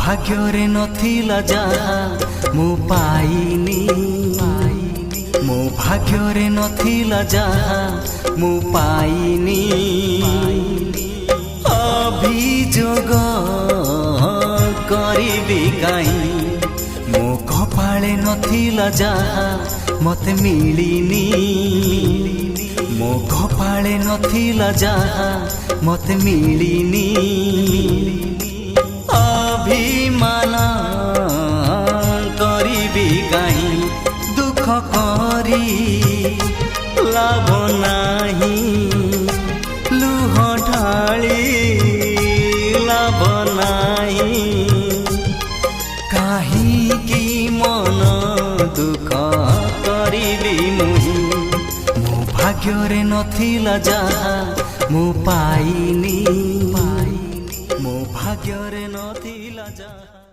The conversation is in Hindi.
भाग्ୟରେ नथिला जाहा मु पाइनी मो भाग्ୟରେ नथिला जाहा मु पाइनी अभियोग करिबी काई मो कपाळे नथिला जाहा मते मिलिनी मो कपाळे नथिला जाहा मते मिलिनी अभिमान करिबी काई दुख करी लाभ नाही लुह ढाली लाभ नाही काहीकि मन दुख करिबी मुही मो भाग्ୟରେ नथिला जाहा मु पाइनी मो भाग्ୟରେ नथिला जाहा।